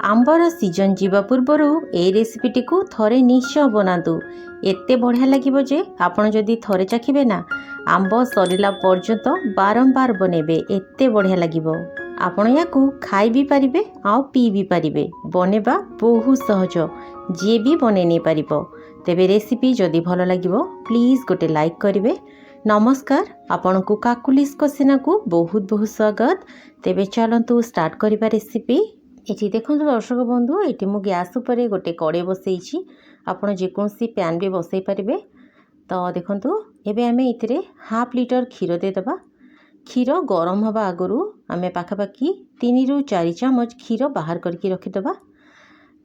आंबर season जीवा पूर्वर ए रेसिपीटी को थरे निश्चय बनातु। एते बढ़िया लगे जे आपण जदि थरे चाखिबे ना आंब सरीला पर्यंत बारंबार बनेबे एते बढ़िया लगिबो। आपण याकू खाई भी पारिबे आ पी भी पारिबे। बनेबा बहुत सहज, जे भी बने नहीं पारिबो। तेबे रेसिपी जदि भल लगिबो प्लीज गोटे लाइक करिवे। नमस्कार, आपण को काकुलिस कोसिना को बहुत बहुत स्वागत। तेबे चलंतु स्टार्ट करिबा रेसिपी। ये देखो दर्शक बंधु, ये मु गैस उपरे गोटे कड़े बसई। आप जेकोसी पैन भी बसई पारे। तो देखो एबे आमे इथिरे हाफ लिटर क्षीर देदेबा। क्षीर गरम हवा आगु आमे पाखापाखि 3 ରୁ 4 चामच क्षीर बाहर करके रखिदेबा।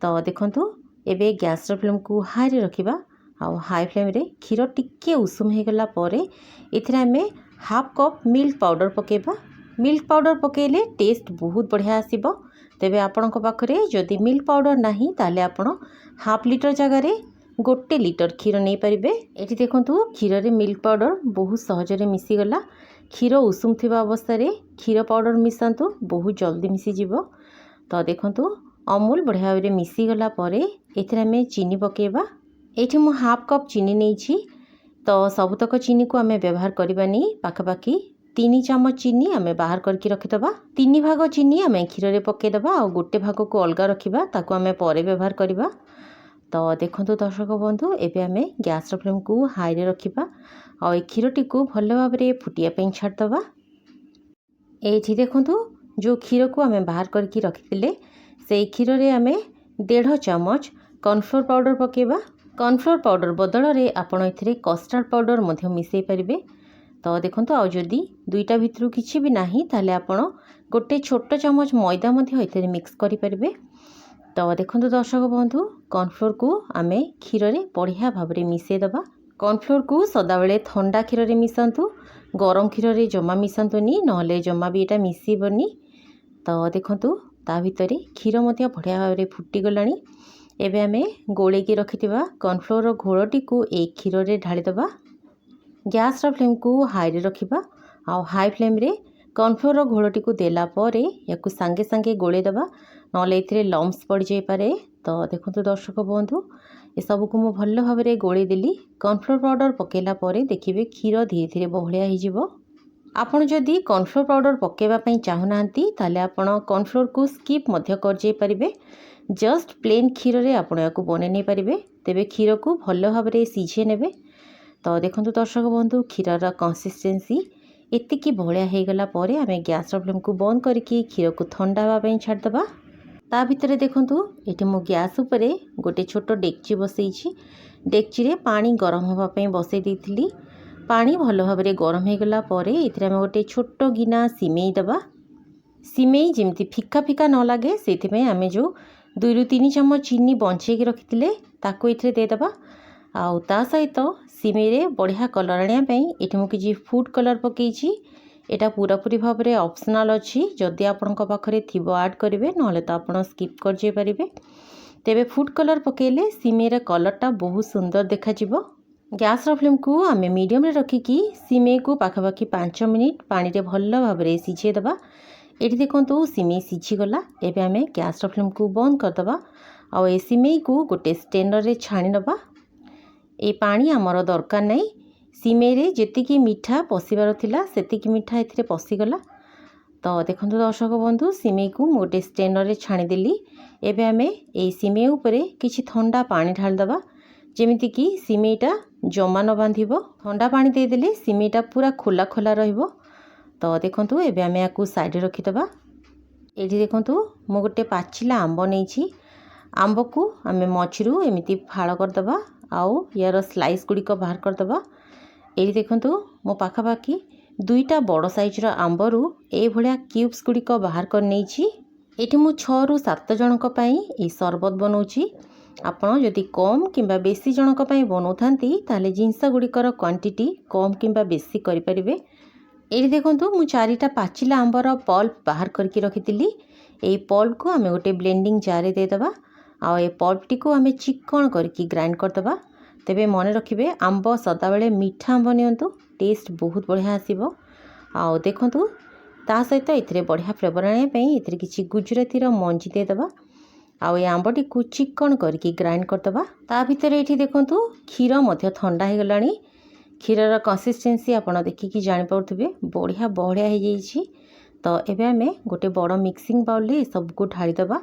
तो देखो एबे गैस फ्लेम को हाई रे रखिबा। आ हाई फ्लेम रे क्षीर टिके उषुम हो गला परे एथिरे आमे हाफ कप मिल्क पाउडर पकेबा। मिल्क पाउडर पकेले टेस्ट बहुत बढ़िया आसीबो। तेबे आपणक पाखरे जदि मिल्क पाउडर नाही ताले आपण हाफ लिटर जगार गोटे लिटर क्षीर नहीं पारिबे। एठी देखंतु क्षीर रे मिल्क पाउडर बहुत सहज रे मिसी गला। क्षीर उषुम थिबा अवस्था रे क्षीर पाउडर मिसांतु, बहुत जल्दी मिसी जिवो। तो देखंतु अमूल बढ़िया रे मिसी गला परे एथिरे हमें चीनी पकेबा। एठी मु हाफ कप चीनी नेछि। तो सबुतक चीनी को आमे व्यवहार करबानी। पाखापाखि 3 चामच चीनी आमे बाहर करके रखिदबा। 3 भाग चीनी आमे क्षीर रे पकेदबा और गोटे भाग को अलगा रखिबा, ताको आमे परे व्यवहार करिबा। तो देखंतु दर्शक बंधु, एबे आमे गैस फ्लेम को हाई रे रखिबा और ए क्षीरटी को भल भाव रे फुटिया पे छाड़दबा। एठी देखंतु जो क्षीर को आमे बाहर करके रखिथिले से क्षीर रे आमे 1.5 चामच कॉर्नफ्लोर पाउडर पकेबा। कॉर्नफ्लोर पाउडर बदल रे आपण एथिरे कस्टर्ड पाउडर मध्य मिसई परिबे। तो देखंतु आ जदि दुईटा भितर किछि भी नाही ताले आपण गोटे छोट चामच मैदा मध्य एथिरे मिक्स करि परिबे। तो देखंतु दर्शक बंधु, कॉर्नफ्लोर को आमे क्षीर रे बढ़िया भाव रे मिसई दबा। कॉर्नफ्लोर को सदा बेले ठंडा क्षीर रे मिसांतु, गरम क्षीर रे जमा मिसांतुनी, नहले जमा भी एटा मिसीबनी। तो देखंतु ता भितरे क्षीर मध्य बढ़िया भाव रे फुटी गलानी। एबे आमे गोले की रखिथिबा कॉर्नफ्लोर घोलटी को एक क्षीर रे ढाली दबा। गैस फ्लेम को हाई रे रखिबा आ हाई फ्लेम रे कॉर्नफ्लोर घोलटी को देला परे याकू सांगे सांगे गोले दबा, नले एथिरे लम्स पड़ जाई पारे। तो देखंतु दर्शक बंधु, ए सब को मु भल भाव रे गोले देली। कॉर्नफ्लोर पाउडर पकेला परे देखिबे क्षीर धीरे धीरे बहलिया हो जिवो। आपण जदि कॉर्नफ्लोर पाउडर पकेबा पई चाहुनांती ताले आपण कॉर्नफ्लोर को स्किप मध्य कर जाई परिबे। जस्ट प्लेन क्षीर रे आपण याकू बने नै परिबे। तेबे क्षीर को भल भाव रे सिझे नेबे। तो देखंतु दर्शक बंधु, क्षीर कंसिस्टेंसी एतिकी बहलिया हो गला परे आमे गैस फ्लेम को बंद करके क्षीर को ठंडा हवा पई छाड़ दबा। ता भितरे देखंतु एठी मु गैस उपरे गोटे छोट डेक्ची बसैछि। डेक्ची रे पानी गरम हवा पई बसै देथिली। पानी भल भाव रे गरम हो गला परे एथिरे आमे गोटे छोट गिना सिमेई दबा। सिमेई जेमती फिका फिका न लागे सेथिपई आमे जो 2 ରୁ 3 चामच चीनी बंचे के रखिथिले ताको एथिरे दे दबा। आउ ता सहित सिमेई रे बढ़िया कलर आनिया पई एठी मु किछि फूड कलर पकेछि। एटा पूरा पूरी भाव रे ऑप्शनल अछि। जदि आपनक पाखरे थिबो ऐड करिवे, नहले तो आपण स्किप कर जे परिबे। तेबे फूड कलर पकेले सिमेई रे कलरटा बहुत सुंदर देखा जिवो। गैस फ्लेम को आमे मीडियम रे रखिकी सिमेई को पाखापाखि 5 मिनिट पानी रे भल भाव रे सिझे दबा। एठी देखंतु सिमेई सिझी गला। एबे आमे गैस फ्लेम को बंद कर दबा आ ए सिमेई को गोटे स्ट्रेनर रे छाणी नबा। ए पानी आमर दरकार नहीं। सिमेई रे जेतिकी मीठा पशिबार थिला सेतिकी मीठा एथिरे पशिगला। तो देखंतु दर्शक बंधु, सिमेई को गोटे स्ट्रेनर रे छाणी देली। एबे आमे ए सिमेई उपरे किछि ठंडा पानी ढाल दबा, जेमिति कि सिमेईटा जमा न बांधिबो। ठंडा पानी दे देले सिमेईटा पूरा खोला खोला रहिबो। तो देखंतु एबे आमे याकू साइड रे रखि दबा। एठी देखंतु मु गोटे पाचिला आंब नेछि। आंब को आमे मछिरु एमिति फाळ कर दबा आउ यार स्लाइस गुडी को बाहर कर दबा। एठी देखंतु मो पाखापाखि 2टा बड़ साइज रो आंबरू ए भलिया क्यूब्स गुडी को बाहर कर नेछि। एठी मु 6 ରୁ 7 जनक पई ए शरबत बनौछि। आपण जदि कम किंबा बेसी जनक पई बनौथांती ताले जिंस गुडी कर क्वांटिटी कम किंबा बेसी करि परिबे। एठी देखंतु मु 4टा पाचिला आंबर पल्प बाहर करके रखितिली। ए पल्प को आमे गोटे ब्लेंडिंग जार रे दे दबा आ ए पल्प टी को आमे चिकन करके ग्राइंड कर दबा। तेबे मन रखिबे आंब सदा बेले मीठा आंब नियंतु, टेस्ट बहुत बढ़िया आसीबो। आ देखंतु ता सहित एथिरे बढ़िया फ्लेवर आने पई एथिरे किछि गुजराती रो मंजी दे दबा। आउ ये आंबटी को चिकन करके ग्राइंड करदबा। ता भितर ये देखंतु क्षीर मध्य ठंडा हो गलानी। क्षीरर कंसिस्टेंसी आपण देखिकी जानि पाउथिबे बढ़िया बहलिया हो जाइछि। तो एबे आमे गोटे बड़ मिक्सिंग बाउल रे सब को ढाली दबा।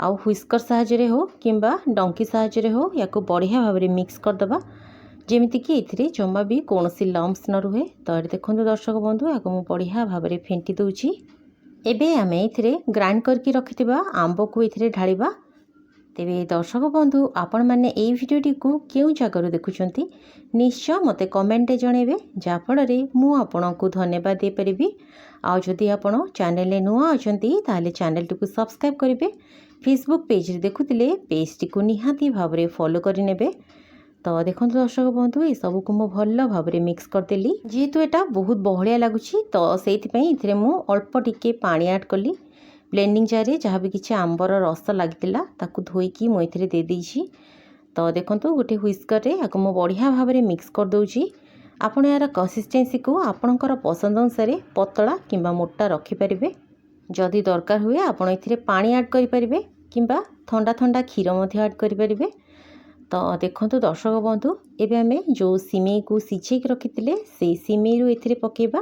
आउ हुइस्कर साहाय्य हो किंबा डंकी साहाय्य हो याको बढ़िया भाव में मिक्स करदबा जेमिति कि एथिरे जमा भी कोनोसी लम्स न रुहे। तो ये देखंतु दर्शक बंधु याको मु बढ़िया भाव में फेंटी दउछि। एबे आमे एथिरे ग्राइंड करके रखिथिबा आंब को एथिरे ढालिबा। तेबे दर्शक बंधु आपण माने एई भिडियोटी को केउ जगह देखुछंती निश्चय मते कमेंट रे जणेबे जा फଳରେ मु आपनकु धन्यवाद दे परिबी। आ जदि आपण चैनल रे नुआ अछंती ताले चैनल टी को सब्सक्राइब करिवे। फेसबुक पेज रे देखुतिले पेज टी को निहाती भाव रे फॉलो करि नेबे। तो देखंतु दर्शक बंधु ए सब को मु भल्ल भाव रे मिक्स कर देली। जेहेतु एटा बहुत बहलिया लागुछि तो सेति पई इथिरे मु अल्प टिके पानी ऐड कली। ब्लेंडिंग जार रे जहाँ भी किछि आंबर रस लागितिला ताकू धोईकी मु एथिरे दे देइछि। तो देखंतु गोटे हुइस्कर रे याको मु बढ़िया भाव रे मिक्स कर दउछि। आपण यार कंसिस्टेंसी को आपणकर पसंद अनुसार पतला किंबा मोटा रखि परिबे। जदि दरकार हुए आपण एथिरे पानी ऐड करि परिबे किंबा ठंडा ठंडा क्षीर मध्य ऐड करि परिबे। तो देखंतु दर्शक बंधु एबे आमे जो सिमेई को सिझेक रखितिले से सिमेई रु एथिरे पकेबा।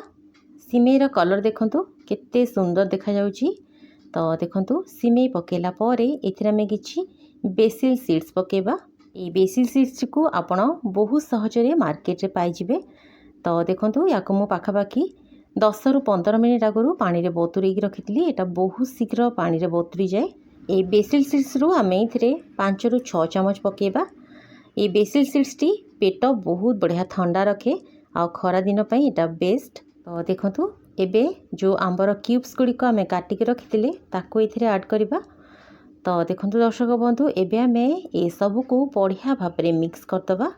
सिमेईर कलर देखंतु केते सुंदर देखा जाउछि। तो देखंतु सिमेई पकेला परे एथिरे आमे किछि बेसिल सीड्स पकेबा। ए बेसिल सीड्स को आपण बहुत सहज रे मार्केट रे पाई जिवे। तो देखंतु याको मु पाखापाखी 10 रु 15 मिनिट आगु पानी रे बतुरेई रखितिली। एटा बहुत शीघ्र पानी रे बतुरी जाए। ए बेसिल सीड्स रु आमे एथिरे 5 रु 6 चमच पकेबा। ए बेसिल सीड्स टी पेट बहुत बढ़िया ठंडा रखे आ खरा दिन पई एटा बेस्ट। तो देखंतु एबे जो आंबर क्यूब्स गुडी को आमे काटी के रखितिले ताको एथिरे ऐड करिबा। तो देखंतु दर्शक बंधु एबे आमे ए सब को बढ़िया भाव में मिक्स करदबा।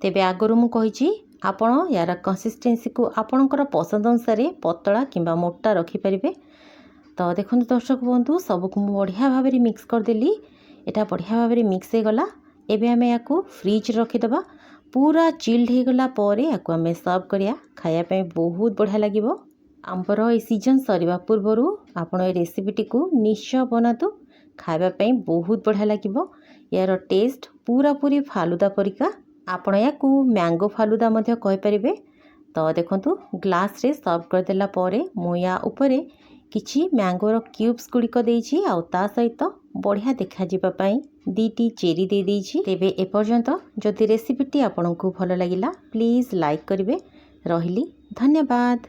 तेबे आगरु मु कहिछि आपण यार कंसिस्टेंसी को आपणकर पसंद अनुसार पतला किंबा मोटा रखि परिबे। तो देखंतु दर्शक बंधु सब को मु बढ़िया भाव में मिक्स कर देली। एटा बढ़िया भाव में मिक्स हो गला। एबे आमे याको फ्रिज रखि दबा। पूरा चिल्ड हो गला परे याको आमे सर्व करिया। खाया पे बहुत बढ़िया लागिवो। आंबर ए सीजन सरीबा पूर्वरु आपण ए रेसिपीटी को निश्चय बनातु। खाଇବା ପାଇଁ बहुत बढ़िया लागिवो। यार टेस्ट पूरा पूरी फालुदा परिका। आपण याकू मैंगो फालुदा मध्य कहि परिबे। तो देखंतु ग्लास रे सर्व कर देला परे मु या ऊपरे किछि मैंगोर क्यूब्स गुड़िक देइछि आ ता सहित बढ़िया देखा जिबा पई दीटी चेरी दे देइछि। तेबे ए पर्यंत जदि रेसिपीटी आपनकु भलो लागिला प्लीज लाइक करिवे। रहिली धन्यवाद।